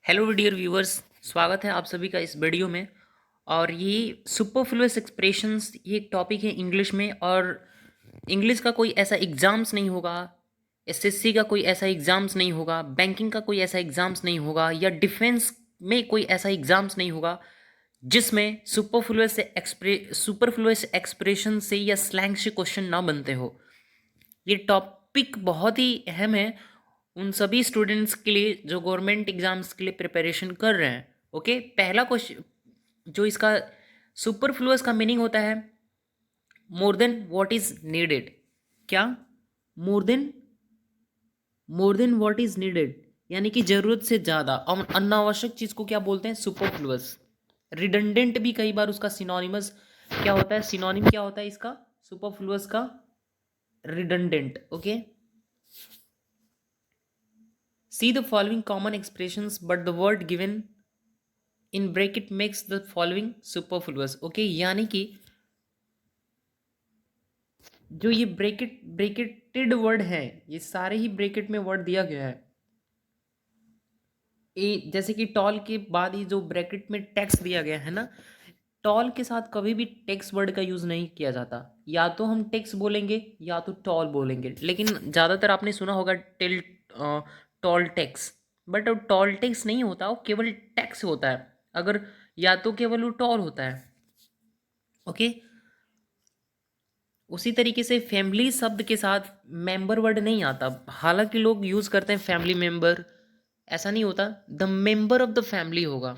Hello dear viewers, स्वागत है आप सभी का इस वीडियो में। और ये सुपरफ्लुअस एक्सप्रेशंस ये एक टॉपिक है इंग्लिश में। और इंग्लिश का कोई ऐसा एग्ज़ाम्स नहीं होगा, एसएससी का कोई ऐसा एग्ज़ाम्स नहीं होगा, बैंकिंग का कोई ऐसा एग्ज़ाम्स नहीं होगा, या डिफेंस में कोई ऐसा एग्ज़ाम्स नहीं होगा जिसमें सुपरफ्लुअस एक्सप्रेशन से या स्लैंग से क्वेश्चन ना बनते हो। ये टॉपिक बहुत ही अहम है उन सभी स्टूडेंट्स के लिए जो गवर्नमेंट एग्जाम्स के लिए प्रिपरेशन कर रहे हैं। ओके, पहला क्वेश्चन जो इसका सुपरफ्लुअस का मीनिंग होता है more than what is needed. क्या? More than what is needed, यानी कि जरूरत से ज़्यादा। और अनावश्यक चीज़ को क्या बोलते हैं? सुपरफ्लुअस। रिडंडेंट भी कई बार उसका सिनोनिमस क्या होता है, सिनोनिम क्या होता है इसका सुपरफ्लुअस का? Redundant. Okay, see the following common expressions but the word given in bracket makes the following superfluous। Okay, यानी कि जो ये ब्रेकेटेड वर्ड है, ये सारे ही ब्रेकेट में वर्ड दिया गया है। ए जैसे कि टॉल के बाद ही जो ब्रैकेट में टेक्स्ट दिया गया है ना, टॉल के साथ कभी भी टेक्स्ट वर्ड का यूज़ नहीं किया जाता। या तो हम टेक्स्ट बोलेंगे या तो टॉल बोलेंगे, लेकिन ज़्यादातर आपने सुना होगा टिल टॉल टेक्स। बट वो टॉल टेक्स नहीं होता, वो केवल टेक्स होता है। अगर या तो केवल वो टॉल होता है। ओके, उसी तरीके से फैमिली शब्द के साथ मेंबर वर्ड नहीं आता। हालांकि लोग यूज़ करते हैं फैमिली मेंबर, ऐसा नहीं होता। The member of the family होगा।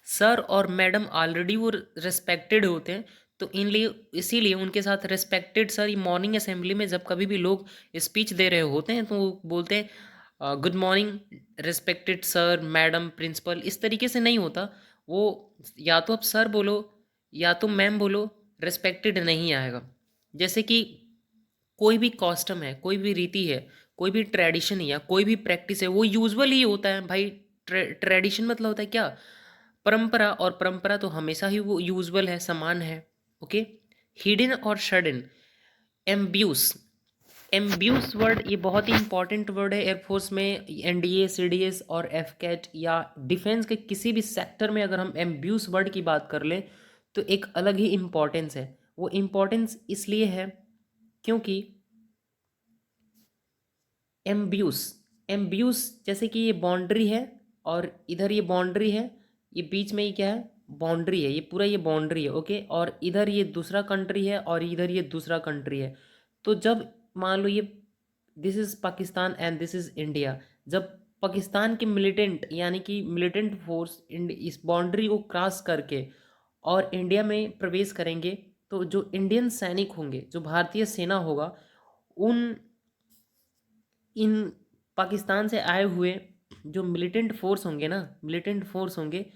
सर और मैडम ऑलरेडी वो रिस्पेक्टेड होते हैं, तो इन लिए इसीलिए उनके साथ रिस्पेक्टेड सर। मॉर्निंग असेंबली में जब कभी भी लोग स्पीच दे रहे होते हैं तो वो बोलते हैं good morning respected sir madam principal. इस तरीके से नहीं होता वो। या तो आप सर बोलो या तो मैम बोलो, रिस्पेक्टेड नहीं आएगा। जैसे कि कोई भी कॉस्टम है, कोई भी रीति है, कोई भी ट्रेडिशन या कोई भी प्रैक्टिस है, वो यूजुअल ही होता है भाई। ट्रेडिशन मतलब होता है क्या? परंपरा। और परंपरा तो हमेशा ही वो यूजुअल है, समान है। ओके, हिडन और सडन। एम्ब्यूस। एम्ब्यूस वर्ड ये बहुत ही इंपॉर्टेंट वर्ड है एयरफोर्स में। एनडीए, सीडीएस और एफ कैट या डिफेंस के किसी भी सेक्टर में अगर हम एम्ब्यूस वर्ड की बात कर लें तो एक अलग ही इम्पोर्टेंस है। वो इम्पोर्टेंस इसलिए है क्योंकि एम्ब्यूस एम्ब्यूस जैसे कि ये बाउंड्री है और इधर ये बाउंड्री है, ये बीच में ही क्या है? बाउंड्री है। ये पूरा ये बाउंड्री है। ओके, और इधर ये दूसरा कंट्री है और इधर ये दूसरा कंट्री है। तो जब मान लो ये this is Pakistan and this is India, जब पाकिस्तान के मिलिटेंट यानी कि मिलिटेंट फोर्स इस बाउंड्री को क्रॉस करके और इंडिया में प्रवेश करेंगे, तो जो इंडियन सैनिक होंगे, जो भारतीय सेना होगा, उन इन पाकिस्तान से आए हुए जो मिलिटेंट फोर्स होंगे ना, मिलिटेंट फोर्स होंगे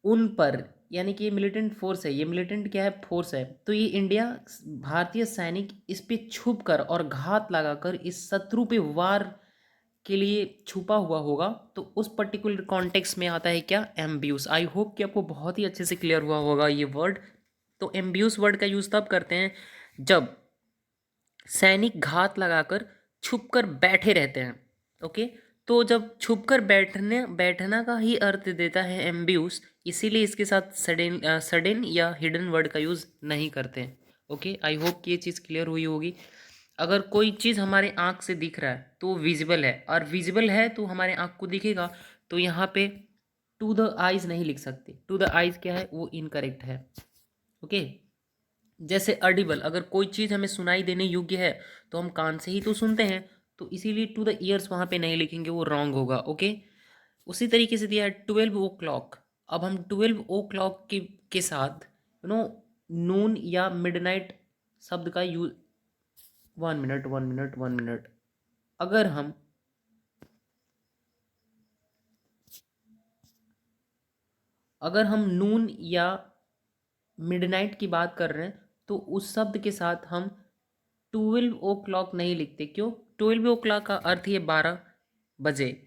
उन पर, यानी कि ये मिलिटेंट फोर्स है, ये मिलिटेंट क्या है? फोर्स है। तो ये इंडिया भारतीय सैनिक इस पे छुप कर और घात लगाकर इस शत्रु पे वार के लिए छुपा हुआ होगा। तो उस पर्टिकुलर कॉन्टेक्स्ट में आता है क्या? एम्ब्यूस। आई होप कि आपको बहुत ही अच्छे से क्लियर हुआ होगा ये वर्ड। तो एम्ब्यूस वर्ड का यूज़ तब करते हैं जब सैनिक घात लगाकर छुपकर बैठे रहते हैं। ओके, तो जब छुपकर बैठना का ही अर्थ देता है एम्ब्यूस, इसीलिए इसके साथ सडन या हिडन वर्ड का यूज़ नहीं करते हैं। ओके, आई होप कि ये चीज़ क्लियर हुई होगी। अगर कोई चीज़ हमारे आँख से दिख रहा है तो विजिबल है, और विजिबल है तो हमारे आँख को दिखेगा। तो यहाँ पे टू द आइज़ नहीं लिख सकते। टू द आइज़ क्या है? वो इनकरेक्ट है। ओके, जैसे ऑडिबल, अगर कोई चीज़ हमें सुनाई देने योग्य है तो हम कान से ही तो सुनते हैं, तो इसीलिए टू द ईयर्स वहाँ पे नहीं लिखेंगे, वो रॉन्ग होगा। ओके, उसी तरीके से दिया है 12 o'clock। अब हम 12 o'clock के साथ नून या मिडनाइट शब्द का यूज 1 मिनट 1 मिनट 1 मिनट, अगर हम नून या मिडनाइट की बात कर रहे हैं तो उस शब्द के साथ हम 12 o'clock नहीं लिखते। क्यों? 12 o'clock का अर्थ है 12 बजे।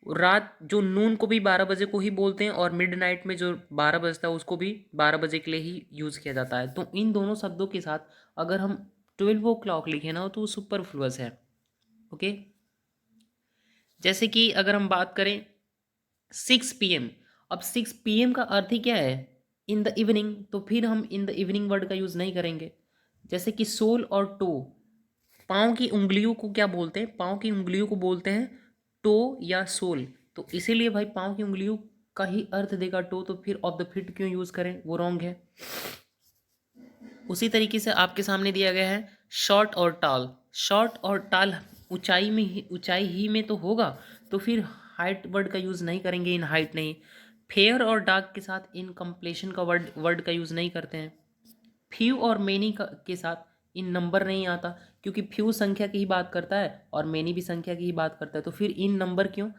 रात जो नून को भी 12 बजे को ही बोलते हैं, और मिडनाइट में जो 12 बजता है उसको भी 12 बजे के लिए ही यूज़ किया जाता है। तो इन दोनों शब्दों के साथ अगर हम 12 o'clock लिखे ना तो वो सुपरफ्लुअस है। ओके, जैसे कि अगर हम बात करें 6 PM। अब 6 PM का अर्थ ही क्या है? In the evening. तो फिर हम इन द इवनिंग वर्ड का यूज़ नहीं करेंगे। जैसे कि सोल और टो, पाँव की उंगलियों को क्या बोलते हैं? पाँव की उंगलियों को बोलते हैं टो या सोल। तो इसीलिए भाई पाँव की उंगलियों का ही अर्थ देगा टो, तो फिर ऑफ द फीट क्यों यूज़ करें? वो रॉन्ग है। उसी तरीके से आपके सामने दिया गया है शॉर्ट और टाल। शॉर्ट और टाल ऊंचाई ही में तो होगा, तो फिर हाइट वर्ड का यूज़ नहीं करेंगे, इन हाइट नहीं। फेयर और डार्क के साथ इन कंप्लेशन का वर्ड का यूज़ नहीं करते हैं। फ्यू और मेनी के साथ इन नंबर नहीं आता, क्योंकि फ्यू संख्या की ही बात करता है और मेनी भी संख्या की ही बात करता है, तो फिर इन नंबर क्यों?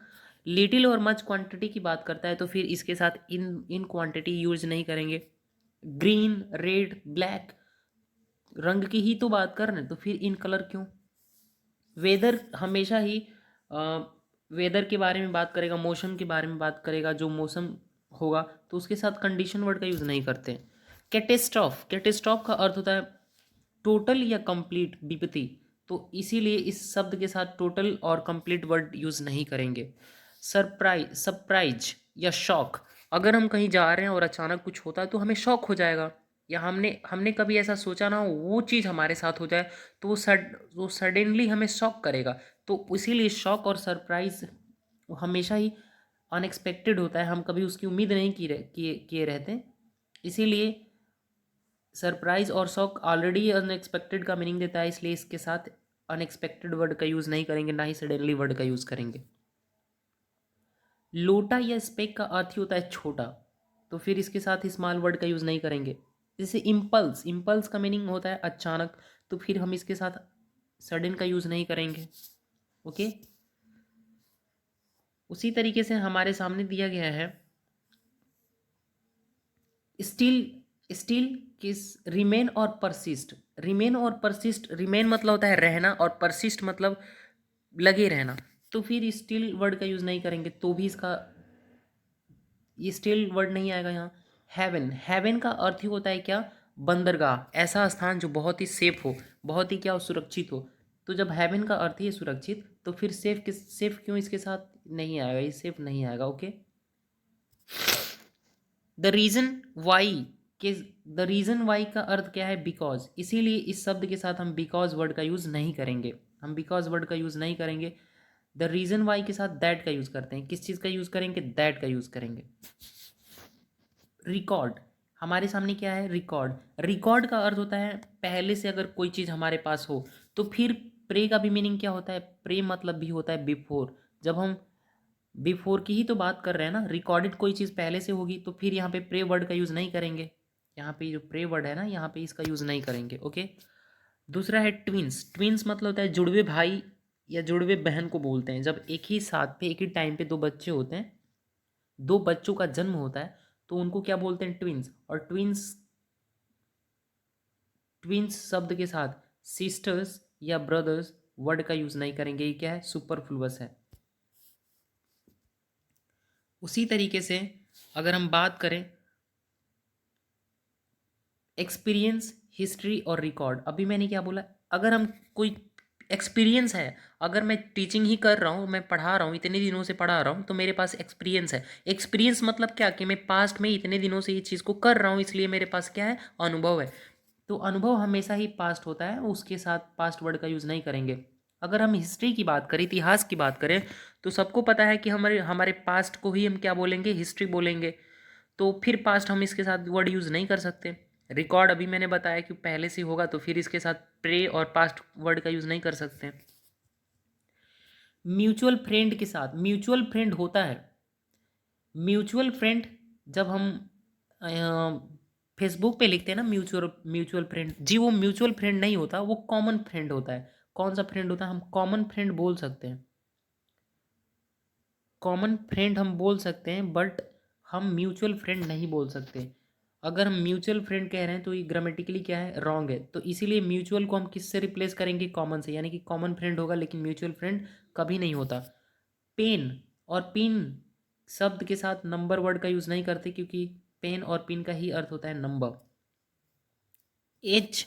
लिटिल और मच क्वांटिटी की बात करता है, तो फिर इसके साथ इन क्वांटिटी यूज नहीं करेंगे। ग्रीन, रेड, ब्लैक रंग की ही तो बात कर रहे हैं, तो फिर इन कलर क्यों? वेदर हमेशा ही वेदर के बारे में बात करेगा, मौसम के बारे में बात करेगा, जो मौसम होगा, तो उसके साथ कंडीशन वर्ड का यूज़ नहीं करते। कैटेस्ट्रॉफ का अर्थ होता है टोटल या कंप्लीट विपत्ति, तो इसीलिए इस शब्द के साथ टोटल और कंप्लीट वर्ड यूज़ नहीं करेंगे। सरप्राइज या शॉक, अगर हम कहीं जा रहे हैं और अचानक कुछ होता है तो हमें शॉक हो जाएगा, या हमने हमने कभी ऐसा सोचा ना हो वो चीज़ हमारे साथ हो जाए, तो वो सडनली हमें शॉक करेगा। तो इसीलिए शॉक और सरप्राइज हमेशा ही अनएक्सपेक्टेड होता है, हम कभी उसकी उम्मीद नहीं किए रहते। इसीलिए सरप्राइज और शॉक ऑलरेडी अनएक्सपेक्टेड का मीनिंग देता है, इसलिए इसके साथ अनएक्सपेक्टेड वर्ड का यूज़ नहीं करेंगे, ना ही सडनली वर्ड का यूज़ करेंगे। लोटा या स्पेक का अर्थ ही होता है छोटा, तो फिर इसके साथ स्मॉल वर्ड का यूज़ नहीं करेंगे। जैसे इम्पल्स, इम्पल्स का मीनिंग होता है अचानक, तो फिर हम इसके साथ सडन का यूज़ नहीं करेंगे। ओके, उसी तरीके से हमारे सामने दिया गया है स्टिल। स्टिल किस रिमेन और परसिस्ट। रिमेन और परसिस्ट, रिमेन मतलब होता है रहना और परसिस्ट मतलब लगे रहना, तो फिर स्टिल वर्ड का यूज़ नहीं करेंगे, तो भी इसका ये स्टिल वर्ड नहीं आएगा यहाँ। हेवन, हेवन का अर्थ ही होता है क्या? बंदरगाह, ऐसा स्थान जो बहुत ही सेफ हो, बहुत ही क्या हो, सुरक्षित हो। तो जब हेवन का अर्थ ही है सुरक्षित, तो फिर सेफ क्यों इसके साथ नहीं आएगा? ये सेफ नहीं आएगा। ओके, द रीज़न वाई के द रीज़न वाई का अर्थ क्या है? बिकॉज, इसीलिए इस शब्द के साथ हम बिकॉज वर्ड का यूज़ नहीं करेंगे। हम बिकॉज वर्ड का यूज़ नहीं करेंगे। द रीज़न वाई के साथ दैट का यूज़ करते हैं। किस चीज़ का यूज़ करेंगे? दैट का यूज़ करेंगे। रिकॉर्ड, हमारे सामने क्या है? रिकॉर्ड। रिकॉर्ड का अर्थ होता है पहले से अगर कोई चीज़ हमारे पास हो, तो फिर प्रे का भी मीनिंग क्या होता है? प्रे मतलब भी होता है बिफोर। जब हम बिफोर की ही तो बात कर रहे हैं ना, रिकॉर्डेड कोई चीज़ पहले से होगी, तो फिर यहाँ पे प्रे वर्ड का यूज़ नहीं करेंगे। यहाँ पे जो प्रे वर्ड है ना, यहाँ पे इसका यूज़ नहीं करेंगे। ओके, दूसरा है ट्विंस। ट्विंस मतलब होता है जुड़वे भाई या जुड़वे बहन को बोलते हैं। जब एक ही साथ पे एक ही टाइम पे दो बच्चे होते हैं, दो बच्चों का जन्म होता है, तो उनको क्या बोलते हैं? ट्विंस। और ट्विंस ट्विंस शब्द के साथ सिस्टर्स या ब्रदर्स वर्ड का यूज़ नहीं करेंगे। ये क्या है? सुपरफ्लुअस है। उसी तरीके से अगर हम बात करें एक्सपीरियंस, हिस्ट्री और रिकॉर्ड, अभी मैंने क्या बोला? अगर हम कोई एक्सपीरियंस है, अगर मैं टीचिंग ही कर रहा हूँ, मैं पढ़ा रहा हूँ, इतने दिनों से पढ़ा रहा हूँ, तो मेरे पास एक्सपीरियंस है। एक्सपीरियंस मतलब क्या? कि मैं पास्ट में इतने दिनों से ये चीज़ को कर रहा हूँ, इसलिए मेरे पास क्या है? अनुभव है। तो अनुभव हमेशा ही पास्ट होता है, उसके साथ पास्ट वर्ड का यूज़ नहीं करेंगे। अगर हम हिस्ट्री की बात करें, इतिहास की बात करें, तो सबको पता है कि हमारे हमारे पास्ट को ही हम क्या बोलेंगे? हिस्ट्री बोलेंगे। तो फिर पास्ट हम इसके साथ वर्ड यूज़ नहीं कर सकते। रिकॉर्ड अभी मैंने बताया कि पहले से होगा, तो फिर इसके साथ प्रे और पास्ट वर्ड का यूज़ नहीं कर सकते। म्यूचुअल फ्रेंड के साथ, म्यूचुअल फ्रेंड होता है। म्यूचुअल फ्रेंड जब हम फेसबुक पे लिखते हैं ना म्यूचुअल म्यूचुअल फ्रेंड, जी वो म्यूचुअल फ्रेंड नहीं होता, वो कॉमन फ्रेंड होता है। कौन सा फ्रेंड होता है? हम कॉमन फ्रेंड बोल सकते हैं। कॉमन फ्रेंड हम बोल सकते हैं, बट हम म्यूचुअल फ्रेंड नहीं बोल सकते। अगर हम म्यूचुअल फ्रेंड कह रहे हैं तो ये ग्रामेटिकली क्या है? रॉन्ग है। तो इसीलिए म्यूचुअल को हम किससे रिप्लेस करेंगे? कॉमन से, यानी कि कॉमन फ्रेंड होगा लेकिन म्यूचुअल फ्रेंड कभी नहीं होता। पेन और पिन शब्द के साथ नंबर वर्ड का यूज़ नहीं करते, क्योंकि पेन और पिन का ही अर्थ होता है नंबर। एच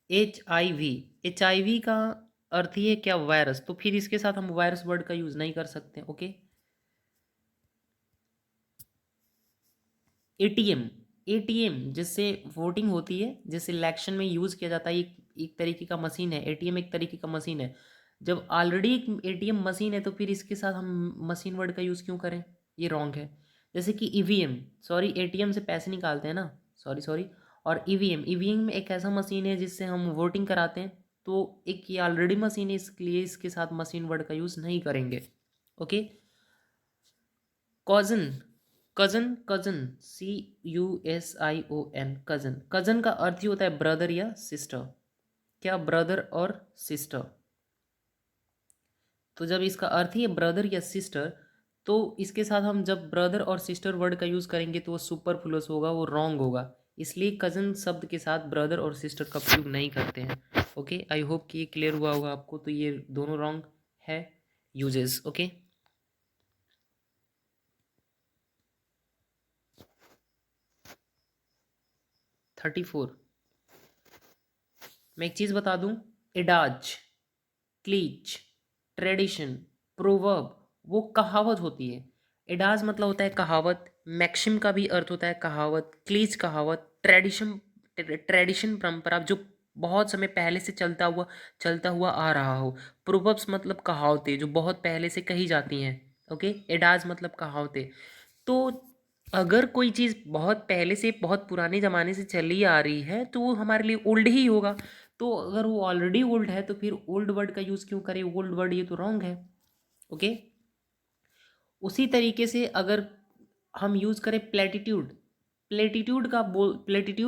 HIV, HIV का अर्थ ही है क्या? वायरस। तो फिर इसके साथ हम वायरस वर्ड का यूज़ नहीं कर सकते। ओके, एटीएम, एटीएम जिससे वोटिंग होती है, जिससे इलेक्शन में यूज़ किया जाता है, एक तरीके का मशीन है। एटीएम एक तरीके का मशीन है। जब ऑलरेडी एक एटीएम मशीन है तो फिर इसके साथ हम मशीन वर्ड का यूज़ क्यों करें? ये रॉन्ग है। जैसे कि ईवीएम, सॉरी एटीएम से पैसे निकालते हैं ना, सॉरी सॉरी। और ईवीएम, ईवीएम एक ऐसा मशीन है जिससे हम वोटिंग कराते हैं। तो एक ये ऑलरेडी मशीन है, इसलिए इसके साथ मशीन वर्ड का यूज़ नहीं करेंगे। Okay. Cousin, cousin, cousin, CUSION, cousin. Cousin का अर्थ ही होता है ब्रदर या सिस्टर। क्या? ब्रदर और सिस्टर। तो जब इसका अर्थ ही है ब्रदर या सिस्टर, तो इसके साथ हम जब ब्रदर और सिस्टर वर्ड का यूज़ करेंगे तो वो सुपरफ्लुअस होगा, वो रॉन्ग होगा। इसलिए कज़न शब्द के साथ ब्रदर और सिस्टर का प्रयोग नहीं करते हैं। ओके, आई होप कि ये क्लियर हुआ होगा आपको। तो ये दोनों रॉन्ग है यूजेस। ओके। 34। मैं एक चीज़ बता दूं, एडाज, क्लीच, ट्रेडिशन, प्रोवर्ब वो कहावत होती है। एडाज मतलब होता है कहावत, मैक्सिम का भी अर्थ होता है कहावत, क्लीच कहावत, ट्रेडिशन, ट्रेडिशन परंपरा जो बहुत समय पहले से चलता हुआ आ रहा हो। प्रोवर्ब्स मतलब कहावतें जो बहुत पहले से कही जाती हैं। ओके, एडाज मतलब कहावतें। तो अगर कोई चीज़ बहुत पहले से, बहुत पुराने ज़माने से चली आ रही है तो वो हमारे लिए ओल्ड ही होगा। तो अगर वो ऑलरेडी ओल्ड है तो फिर ओल्ड वर्ड का यूज़ क्यों करें? ओल्ड वर्ड, ये तो रॉन्ग है। ओके। उसी तरीके से अगर हम यूज़ करें प्लेटिट्यूड, प्लेटिट्यूड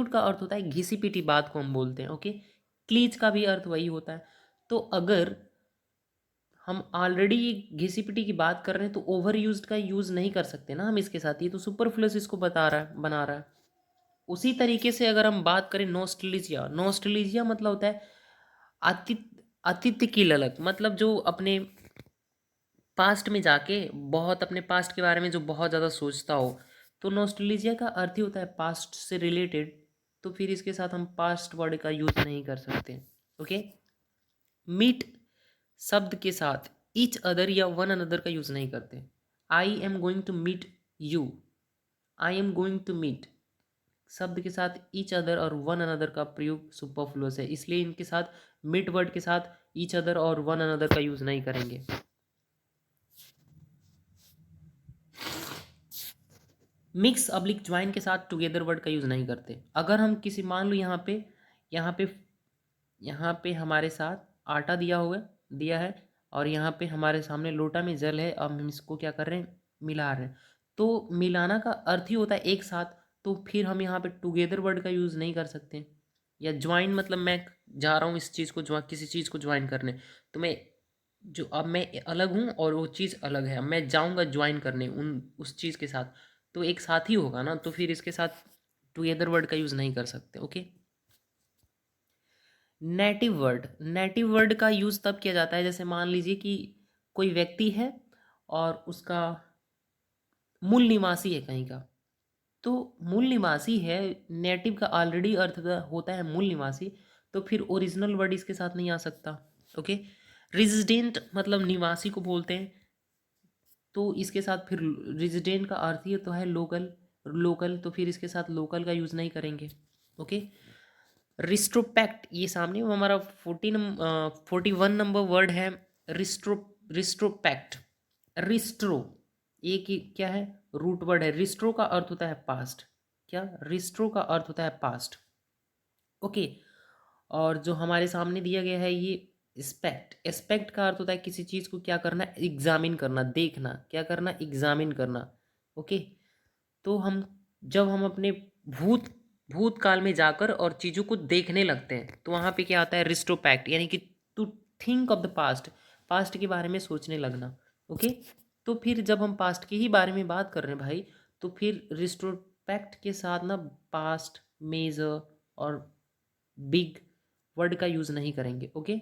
का अर्थ होता है घिसी पिटी बात को हम बोलते हैं। ओके। क्लीच का भी अर्थ वही होता है। तो अगर हम ऑलरेडी घिसी पिटी की बात कर रहे हैं तो ओवर यूज्ड का यूज़ नहीं कर सकते ना हम इसके साथ। ये तो सुपरफ्लुअस इसको बता रहा है, बना रहा है। उसी तरीके से अगर हम बात करें नॉस्टैल्जिया, नॉस्टैल्जिया मतलब होता है आतिथ्य की ललक, मतलब जो अपने पास्ट में जाके बहुत अपने पास्ट के बारे में जो बहुत ज़्यादा सोचता हो। तो नॉस्टैल्जिया का अर्थ ही होता है पास्ट से रिलेटेड। तो फिर इसके साथ हम पास्ट वर्ड का यूज़ नहीं कर सकते। ओके। मीट शब्द के साथ ईच अदर या वन अनदर का यूज़ नहीं करते। I am going to meet you, I am going to meet शब्द के साथ ईच अदर और वन अनदर का प्रयोग सुपरफ्लुअस है, इसलिए इनके साथ मीट वर्ड के साथ ईच अदर और वन अनदर का यूज़ नहीं करेंगे। मिक्स अब्लिक ज्वाइन के साथ टुगेदर वर्ड का यूज़ नहीं करते। अगर हम किसी, मान लो यहाँ पे यहाँ पे हमारे साथ आटा दिया है और यहाँ पे हमारे सामने लोटा में जल है। अब हम इसको क्या कर रहे हैं? मिला रहे हैं। तो मिलाना का अर्थ ही होता है एक साथ। तो फिर हम यहाँ पे टुगेदर वर्ड का यूज़ नहीं कर सकते। या ज्वाइन मतलब मैं जा रहा हूँ इस चीज़ को किसी चीज़ को ज्वाइन करने। तो अब मैं अलग हूँ और वो चीज़ अलग है। अब मैं जाऊँगा ज्वाइन करने उस चीज़ के साथ, तो एक साथ ही होगा ना। तो फिर इसके साथ टुगेदर वर्ड का यूज़ नहीं कर सकते। ओके। नेटिव वर्ड का यूज़ तब किया जाता है जैसे मान लीजिए कि कोई व्यक्ति है और उसका मूल निवासी है कहीं का। तो मूल निवासी है, नेटिव का ऑलरेडी अर्थ होता है मूल निवासी। तो फिर ओरिजिनल वर्ड इसके साथ नहीं आ सकता। ओके। रेजिडेंट मतलब निवासी को बोलते हैं। तो इसके साथ फिर रेजिडेंट का अर्थ ही तो है लोकल, लोकल। तो फिर इसके साथ लोकल का यूज़ नहीं करेंगे। ओके। रिस्ट्रोपैक्ट, ये सामने वो हमारा 41 नंबर वर्ड है। रिस्ट्रो, रिस्ट्रोपैक्ट, रिस्ट्रो, ये क्या है? रूट वर्ड है। रिस्ट्रो का अर्थ होता है पास्ट। क्या? रिस्ट्रो का अर्थ होता है पास्ट। ओके। और जो हमारे सामने दिया गया है ये एस्पेक्ट, एस्पेक्ट का अर्थ होता है किसी चीज़ को क्या करना? एग्जामिन करना, देखना। क्या करना? एग्जामिन करना। ओके। तो जब हम अपने भूत भूतकाल में जाकर और चीज़ों को देखने लगते हैं तो वहाँ पे क्या आता है? रिस्ट्रोपैक्ट, यानी कि to think of the past, past के बारे में सोचने लगना। ओके। तो फिर जब हम पास्ट के ही बारे में बात कर रहे हैं भाई, तो फिर रिस्ट्रोपैक्ट के साथ ना पास्ट, मेजर और बिग वर्ड का यूज़ नहीं करेंगे। ओके।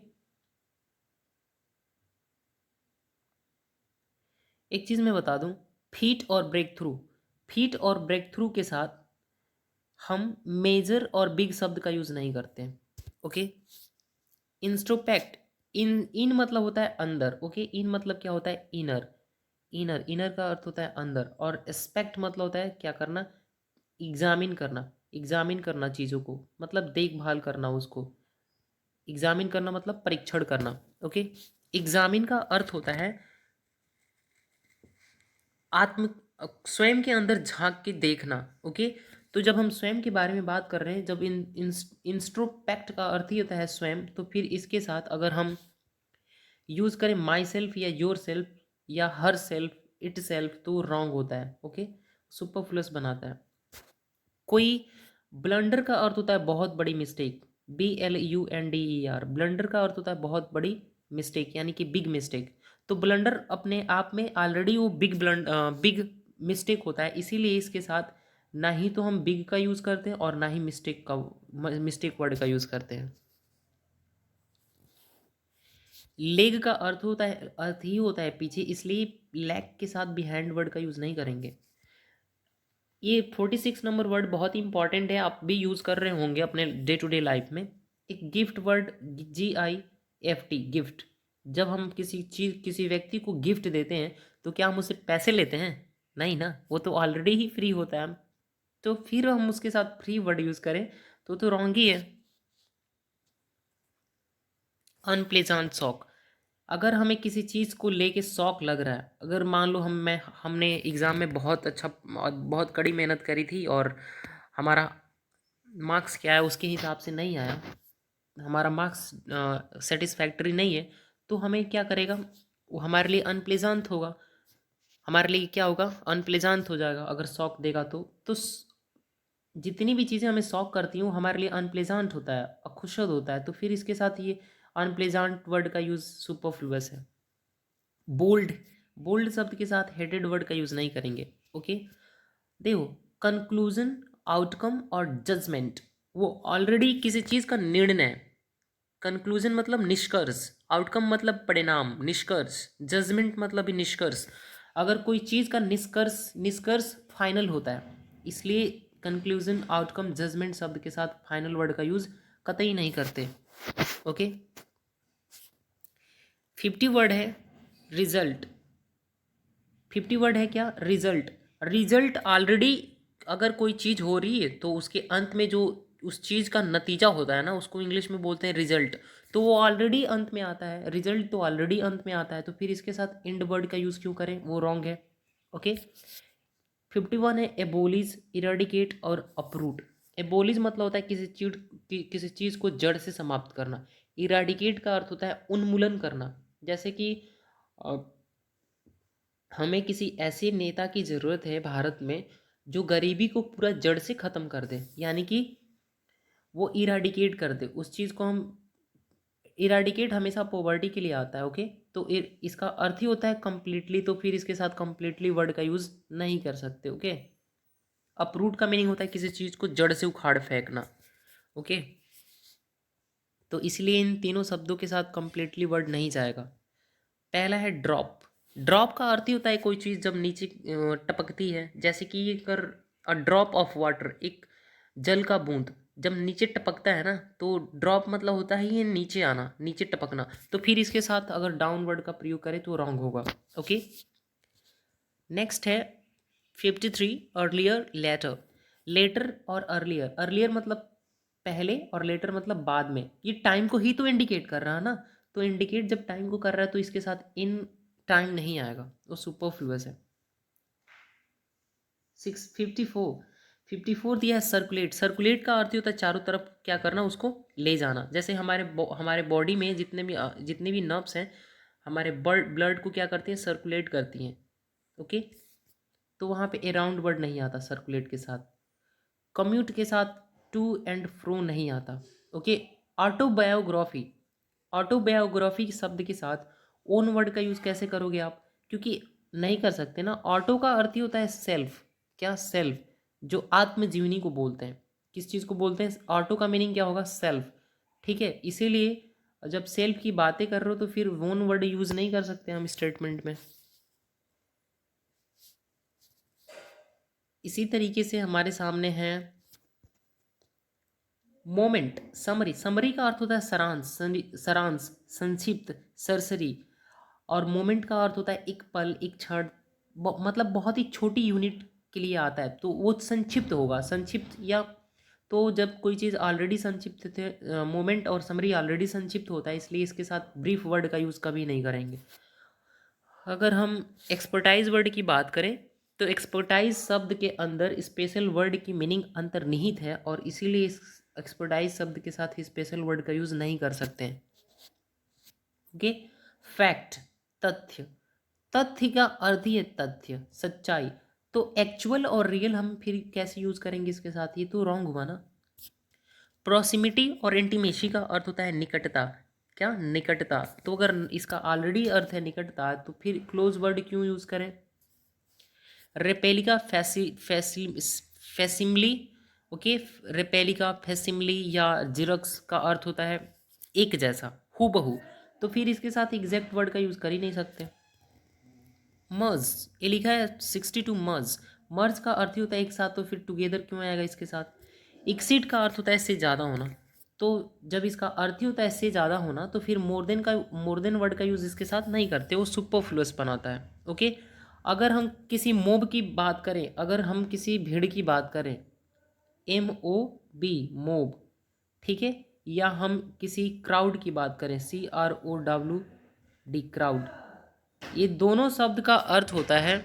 एक चीज़ मैं बता दूं, फीट और ब्रेक थ्रू, फीट और ब्रेक थ्रू के साथ हम मेजर और बिग शब्द का यूज़ नहीं करते हैं। ओके। इंस्ट्रोपैक्ट, इन मतलब होता है अंदर। ओके। इन मतलब क्या होता है? इनर, इनर का अर्थ होता है अंदर। और एस्पेक्ट मतलब होता है क्या करना? एग्जामिन करना चीज़ों को, मतलब देखभाल करना उसको। एग्जामिन करना मतलब परीक्षण करना। ओके, एग्जामिन का अर्थ होता है आत्म स्वयं के अंदर झांक के देखना। ओके, तो जब हम स्वयं के बारे में बात कर रहे हैं, जब इंस्ट्रोस्पेक्ट का अर्थ ही होता है स्वयं, तो फिर इसके साथ अगर हम यूज करें माई सेल्फ या योर सेल्फ या हर सेल्फ, इट सेल्फ, तो रॉन्ग होता है। ओके, सुपरफ्लुअस बनाता है। कोई ब्लंडर का अर्थ होता है बहुत बड़ी मिस्टेक, BLUNDER, ब्लंडर का अर्थ होता है बहुत बड़ी मिस्टेक, यानी कि बिग मिस्टेक। तो ब्लंडर अपने आप में ऑलरेडी वो बिग मिस्टेक होता है, इसीलिए इसके साथ ना ही तो हम बिग का यूज़ करते हैं और ना ही मिस्टेक वर्ड का यूज़ करते हैं। लेग का अर्थ ही होता है पीछे, इसलिए लेग के साथ बिहाइंड वर्ड का यूज़ नहीं करेंगे। ये 46 नंबर वर्ड बहुत ही इंपॉर्टेंट है, आप भी यूज़ कर रहे होंगे अपने डे टू डे लाइफ में। एक गिफ्ट वर्ड, GIFT, गिफ्ट। जब हम किसी चीज़ किसी व्यक्ति को गिफ्ट देते हैं तो क्या हम उससे पैसे लेते हैं? नहीं ना, वो तो ऑलरेडी ही फ्री होता है। तो फिर हम उसके साथ फ्री वर्ड यूज़ करें तो रॉन्ग ही है। अनप्लेजेंट शौक, अगर हमें किसी चीज़ को लेके शौक लग रहा है, अगर मान लो हमने एग्ज़ाम में बहुत अच्छा बहुत कड़ी मेहनत करी थी और हमारा मार्क्स क्या है उसके हिसाब से नहीं आया, हमारा मार्क्स सेटिस्फैक्टरी नहीं है, तो हमें क्या करेगा, वो हमारे लिए अनप्लेजेंट होगा। हमारे लिए क्या होगा, अनप्लेजेंट हो जाएगा अगर शौक देगा तो जितनी भी चीज़ें हमें शौक करती हैं वो हमारे लिए अनप्लेजेंट होता है, अखुशद होता है, तो फिर इसके साथ ये अनप्लेजेंट वर्ड का यूज़ सुपरफ्लुअस है। बोल्ड, बोल्ड शब्द के साथ हेडेड वर्ड का यूज़ नहीं करेंगे। ओके, देखो, कंक्लूजन, आउटकम और जजमेंट, वो ऑलरेडी किसी चीज़ का निर्णय है। कंक्लूजन मतलब निष्कर्ष, आउटकम मतलब परिणाम, निष्कर्ष, जजमेंट मतलब भी निष्कर्ष। अगर कोई चीज़ का निष्कर्ष फाइनल होता है, इसलिए कंक्लूजन, आउटकम, जजमेंट शब्द के साथ फाइनल वर्ड का यूज़ कतई नहीं करते। ओके, 50 वर्ड है रिजल्ट। 50 वर्ड है क्या, रिजल्ट। रिजल्ट ऑलरेडी, अगर कोई चीज़ हो रही है तो उसके अंत में जो उस चीज़ का नतीजा होता है ना, उसको इंग्लिश में बोलते हैं रिजल्ट, तो वो ऑलरेडी अंत में आता है, रिजल्ट तो ऑलरेडी अंत में आता है, तो फिर इसके साथ इंड वर्ड का यूज़ क्यों करें, वो रॉन्ग है। ओके, 51 है एबोलिज, इरेडिकेट और अपरूट। एबोलिज मतलब होता है किसी चीज़ को जड़ से समाप्त करना। इरेडिकेट का अर्थ होता है उन्मूलन करना, जैसे कि हमें किसी ऐसे नेता की ज़रूरत है भारत में जो गरीबी को पूरा जड़ से ख़त्म कर दे, यानी कि वो इराडिकेट कर दे उस चीज़ को। हम इराडिकेट हमेशा पॉवर्टी के लिए आता है। ओके, तो इसका अर्थ ही होता है कंप्लीटली, तो फिर इसके साथ कंप्लीटली वर्ड का यूज़ नहीं कर सकते। ओके, अपरूट का मीनिंग होता है किसी चीज़ को जड़ से उखाड़ फेंकना। ओके, तो इसलिए इन तीनों शब्दों के साथ कंप्लीटली वर्ड नहीं जाएगा। पहला है ड्रॉप। ड्रॉप का अर्थ ही होता है कोई चीज़ जब नीचे टपकती है, जैसे कि ये कर अ ड्रॉप ऑफ वाटर, एक जल का बूंद जब नीचे टपकता है ना, तो ड्रॉप मतलब होता है ये नीचे आना, नीचे टपकना, तो फिर इसके साथ अगर डाउन वर्ड का प्रयोग करें तो रॉन्ग होगा। ओके, नेक्स्ट है 53 अर्लियर लेटर। लेटर और अर्लियर, अर्लियर मतलब पहले और लेटर मतलब बाद में, ये टाइम को ही तो इंडिकेट कर रहा है ना, तो इंडिकेट जब टाइम को कर रहा है तो इसके साथ इन टाइम नहीं आएगा, वो सुपरफ्लुअस है। 54 दिया है सर्कुलेट। सर्कुलेट का अर्थ होता है चारों तरफ क्या करना, उसको ले जाना। जैसे हमारे बॉडी में जितने भी नर्व्स हैं, हमारे ब्लड को क्या करती हैं, सर्कुलेट करती हैं। ओके, तो वहाँ पे अराउंड वर्ड नहीं आता सर्कुलेट के साथ। कम्यूट के साथ टू एंड फ्रो नहीं आता। ओके, ऑटोबायोग्राफी, ऑटोबायोग्राफी शब्द के साथ ओन वर्ड का यूज़ कैसे करोगे आप, क्योंकि नहीं कर सकते ना। ऑटो का अर्थ ही होता है सेल्फ, क्या, सेल्फ, जो आत्मजीवनी को बोलते हैं। किस चीज़ को बोलते हैं, ऑटो का मीनिंग क्या होगा, सेल्फ। ठीक है, इसीलिए जब सेल्फ की बातें कर रहे हो तो फिर ओन वर्ड यूज़ नहीं कर सकते हम स्टेटमेंट में। इसी तरीके से हमारे सामने है मोमेंट। समरी, समरी का अर्थ होता है सारांश, संक्षिप्त, सरसरी। और मोमेंट का अर्थ होता है एक पल, एक क्षण, मतलब बहुत ही छोटी यूनिट, के लिए आता है तो वो संक्षिप्त होगा, संक्षिप्त या तो जब कोई चीज़ ऑलरेडी संक्षिप्त थे, मोमेंट और समरी ऑलरेडी संक्षिप्त होता है, इसलिए इसके साथ ब्रीफ वर्ड का यूज़ कभी नहीं करेंगे। अगर हम एक्सपर्टाइज वर्ड की बात करें तो एक्सपर्टाइज शब्द के अंदर स्पेशल वर्ड की मीनिंग अंतर्निहित है और इसीलिए इस एक्सपर्टाइज शब्द के साथ ही स्पेशल वर्ड का यूज़ नहीं कर सकते हैं। ओके, फैक्ट, तथ्य, तथ्य का अर्थ ही है तथ्य, सच्चाई। तो एक्चुअल और रियल हम फिर कैसे यूज़ करेंगे इसके साथ, ये तो रॉन्ग हुआ ना। प्रॉक्सिमिटी और इंटीमेसी का अर्थ होता है निकटता, क्या, निकटता। तो अगर इसका ऑलरेडी अर्थ है निकटता तो फिर क्लोज वर्ड क्यों यूज़ करें। रेपेलिका फैसिमली, ओके, रेपेलिका फैसिमली या जिरक्स का अर्थ होता है एक जैसा, हूबहू। तो फिर इसके साथ एग्जैक्ट वर्ड का यूज़ कर ही नहीं सकते। मर्ज, ये लिखा है 62 मर्ज, मर्ज का अर्थ ही होता है एक साथ, तो फिर टुगेदर क्यों आएगा इसके साथ। एक्सीड का अर्थ होता है इससे ज़्यादा होना, तो जब इसका अर्थ ही होता है इससे ज़्यादा होना तो फिर मोर देन वर्ड का यूज़ इसके साथ नहीं करते, वो सुपरफ्लुअस बनाता है। ओके, अगर हम किसी मोब की बात करें, अगर हम किसी भीड़ की बात करें, MOB, मोब, ठीक है, या हम किसी क्राउड की बात करें, CROWD, क्राउड, ये दोनों शब्द का अर्थ होता है